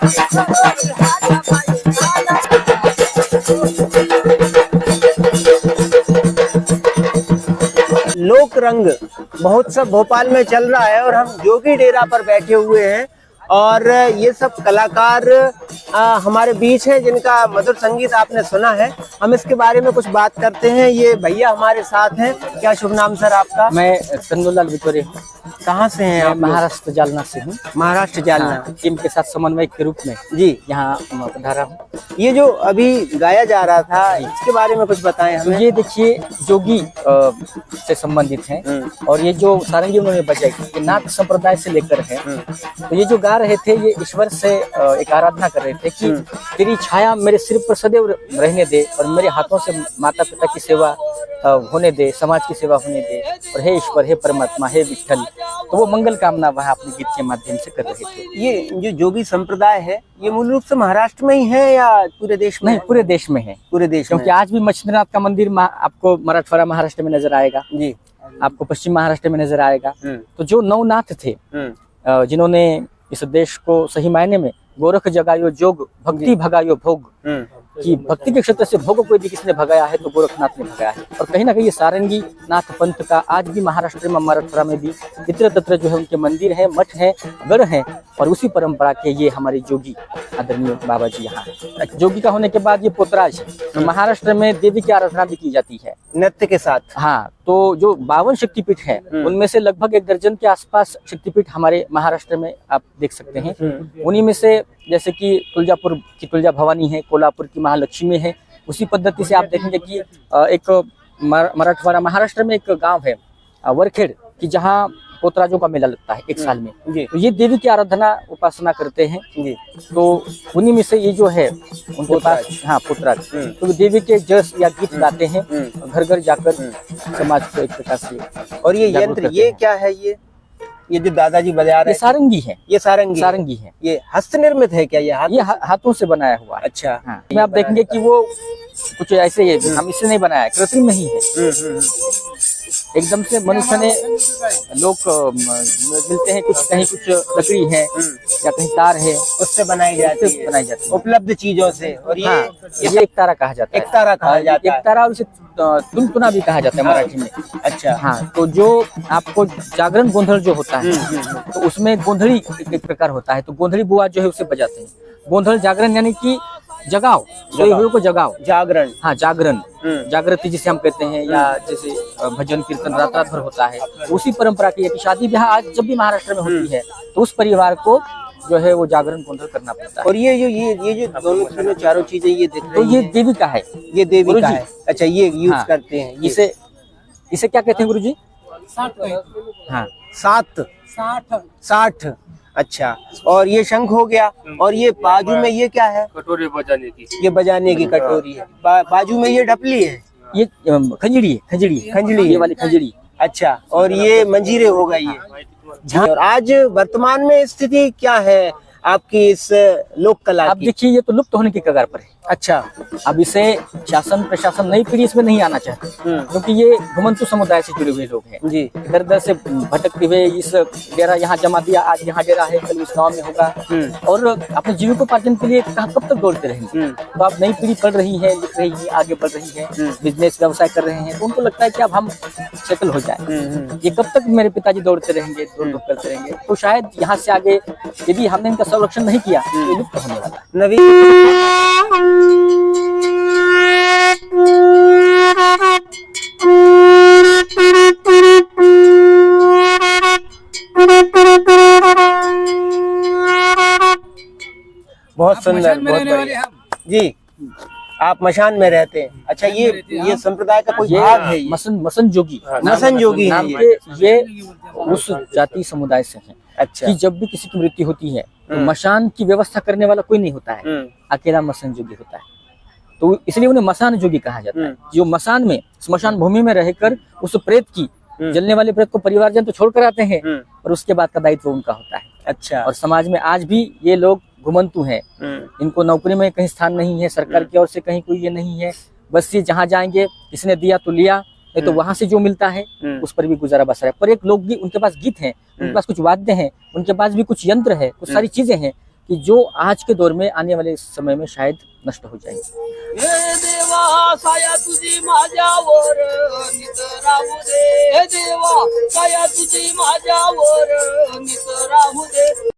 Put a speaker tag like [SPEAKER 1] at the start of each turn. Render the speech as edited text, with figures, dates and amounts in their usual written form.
[SPEAKER 1] लोक रंग महोत्सव भोपाल में चल रहा है और हम जोगी डेरा पर बैठे हुए हैं और ये सब कलाकार हमारे बीच हैं जिनका मधुर संगीत आपने सुना है। हम इसके बारे में कुछ बात करते हैं। ये भैया हमारे साथ हैं। क्या शुभ नाम सर आपका?
[SPEAKER 2] मैं चंदूलाल वितोरे हूँ।
[SPEAKER 1] कहाँ से हैं आप?
[SPEAKER 2] महाराष्ट्र जालना से हूँ।
[SPEAKER 1] महाराष्ट्र जालना।
[SPEAKER 2] टीम के साथ समन्वय के रूप में
[SPEAKER 1] जी
[SPEAKER 2] यहाँ पधारा हूँ।
[SPEAKER 1] ये जो अभी गाया जा रहा था इसके बारे में कुछ बताएं हमें।
[SPEAKER 2] ये देखिए जोगी से संबंधित है और ये जो सारंगी उन्होंने बजाई ये नाथ संप्रदाय से लेकर है। तो ये जो गा रहे थे ये ईश्वर से एक आराधना कर रहे थे कि तेरी छाया मेरे सिर पर सदैव रहने दे और मेरे हाथों से माता पिता की सेवा होने दे, समाज की सेवा होने दे। और हे ईश्वर, हे परमात्मा, हे विठल, तो वो मंगल कामना वह अपने गीत के माध्यम से कर रहे थे।
[SPEAKER 1] ये जो जोगी संप्रदाय है ये मूल रूप से महाराष्ट्र में ही है या पूरे देश में?
[SPEAKER 2] नहीं, पूरे देश में है।
[SPEAKER 1] पूरे देश में,
[SPEAKER 2] क्योंकि आज भी मच्छिंद्रनाथ का मंदिर आपको मराठवाड़ा महाराष्ट्र में नजर आएगा जी, आपको पश्चिम महाराष्ट्र में नजर आएगा। तो जो नवनाथ थे जिन्होंने इस देश को सही मायने में गोरख जगायो जोग भक्ति भगायो भोग, कि भक्ति के क्षेत्र से भोग को यदि किसने भगाया है तो गोरखनाथ ने भगाया है। और कहीं ना कहीं ये सारंगी नाथ पंथ का आज भी महाराष्ट्र में मराठवाड़ा में भी इतर तत्र जो है उनके मंदिर है, मठ है, गढ़ है और उसी परंपरा के ये हमारे जोगी आदरणीय बाबा जी यहाँ है। जोगी का होने के बाद ये पोतराज है। तो महाराष्ट्र में देवी की आराधना भी की जाती है
[SPEAKER 1] नृत्य के साथ। हाँ,
[SPEAKER 2] तो जो 52 शक्तिपीठ है उनमें से लगभग 1 दर्जन के आसपास शक्तिपीठ हमारे महाराष्ट्र में आप देख सकते हैं। उन्हीं में से जैसे कि तुलजापुर की तुलजा भवानी है, कोल्हापुर की महालक्ष्मी है। उसी पद्धति से आप देखेंगे कि एक मराठवाड़ा महाराष्ट्र में एक गांव है वरखेड़ की जहाँ पोतराजों का मेला लगता है 1 साल में। तो ये देवी की आराधना उपासना करते हैं। तो उन्हीं में से ये जो है उनके पास हाँ पोतराज, तो देवी के जस या गीत गाते हैं घर घर जाकर समाज को एक प्रकार से।
[SPEAKER 1] और ये यंत्र ये क्या है? ये जो दादाजी बजा रहे हैं
[SPEAKER 2] सारंगी है।
[SPEAKER 1] ये सारंगी
[SPEAKER 2] है।
[SPEAKER 1] ये हस्त निर्मित है क्या? ये
[SPEAKER 2] हाथों से बनाया हुआ है।
[SPEAKER 1] अच्छा
[SPEAKER 2] हाँ। में आप देखेंगे कि वो कुछ ऐसे ही हम इससे नहीं बनाया, कृत्रिम नहीं है। एकदम से मनुष्य ने लोग मिलते हैं, कुछ कहीं कुछ लकड़ी है या कहीं तार है
[SPEAKER 1] उससे बनाई जाती है उपलब्ध चीजों से। और
[SPEAKER 2] ये एक तारा कहा जाता है।
[SPEAKER 1] एक तारा कहा जाता है।
[SPEAKER 2] एक तारा और इसे तुनतुना भी कहा जाता है मराठी में।
[SPEAKER 1] अच्छा
[SPEAKER 2] हाँ, तो जो आपको जागरण गोंधल जो होता है तो उसमें गोंधली एक प्रकार होता है। तो गोंधली बुआ जो है उसे बजाते हैं। गोंधल जागरण यानी कि जगाओ, सोए हुए को जगाओ, जागरण। हाँ, जागरण, जागृति जिसे हम कहते हैं, या जैसे भजन कीर्तन रात रात भर होता है। उसी परंपरा की है। शादी ब्याह आज जब भी महाराष्ट्र में होती है तो उस परिवार को जो है वो जागरण गोंधल करना पड़ता है।
[SPEAKER 1] और ये जो दोनों चारों चीजें ये दिख रही
[SPEAKER 2] तो ये देवी का है।
[SPEAKER 1] ये देवी का है। अच्छा, ये यूज करते हैं।
[SPEAKER 2] इसे क्या कहते हैं गुरुजी?
[SPEAKER 1] हाँ, 60। अच्छा, और ये शंख हो गया। और ये बाजू में ये क्या है?
[SPEAKER 3] कटोरी बजाने की।
[SPEAKER 1] ये बजाने की कटोरी है। बाजू में ये ढपली है।
[SPEAKER 2] ये खंजड़ी है। खंजड़ी ये वाली खंजड़ी।
[SPEAKER 1] अच्छा, और ये मंजीरे हो गई है। और आज वर्तमान में स्थिति क्या है आपकी इस लोक कला की?
[SPEAKER 2] अब देखिए ये तो लुप्त होने की कगार पर है।
[SPEAKER 1] अच्छा,
[SPEAKER 2] अब इसे शासन प्रशासन नई पीढ़ी इसमें नहीं आना चाहती क्योंकि ये घुमंतु समुदाय से जुड़े हुए लोग हैं जी। इधर उधर से भटकते हुए इस डेरा यहाँ जमा दिया, आज यहाँ डेरा है, कल इस गाँव में होगा, और अपने जीविकोपार्जन के लिए कब तक दौड़ते रहेंगे। तो अब नई पीढ़ी पढ़ रही है, लिख रही है, आगे बढ़ रही है, बिजनेस व्यवसाय कर रहे हैं, तो उनको लगता है कि अब हम सेटल हो जाए। ये कब तक मेरे पिताजी दौड़ते रहेंगे, दौड़ करते रहेंगे। तो शायद यहाँ से आगे यदि हमने इनका संरक्षण नहीं किया तो ये लुप्त होने वाला है।
[SPEAKER 1] नवीन बहुत सुंदर, बहुत बढ़िया जी। आप मशान में रहते हैं। अच्छा, ये संप्रदाय का कोई भाग है?
[SPEAKER 2] मसन जोगी
[SPEAKER 1] नाम
[SPEAKER 2] ये उस जाति समुदाय से है।
[SPEAKER 1] अच्छा,
[SPEAKER 2] कि जब भी किसी की मृत्यु होती है तो मशान की व्यवस्था करने वाला कोई नहीं होता है, अकेला मसान जोगी होता है। तो इसलिए उन्हें मसान जोगी कहा जाता है। जो मसान में, स्मशान भूमि में रहकर उस प्रेत की, जलने वाले प्रेत को परिवारजन तो छोड़ कर आते हैं और उसके बाद का दायित्व उनका होता है।
[SPEAKER 1] अच्छा,
[SPEAKER 2] और समाज में आज भी ये लोग घुमंतु हैं। इनको नौकरी में कहीं स्थान नहीं है, सरकार की ओर से कहीं कोई ये नहीं है। बस ये जहाँ जाएंगे, किसी ने दिया तो लिया, नहीं तो वहां से जो मिलता है उस पर भी गुजारा बसरा है। पर एक लोग भी, उनके पास गीत हैं, उनके पास कुछ वाद्य हैं, उनके पास भी कुछ यंत्र है, कुछ सारी चीजें हैं, कि जो आज के दौर में आने वाले समय में शायद नष्ट हो जाएंगे।
[SPEAKER 3] हे देवा साया तुझी माझ्यावर नित राहू दे, हे देवा साया तुझी माझ्यावर नित राहू दे।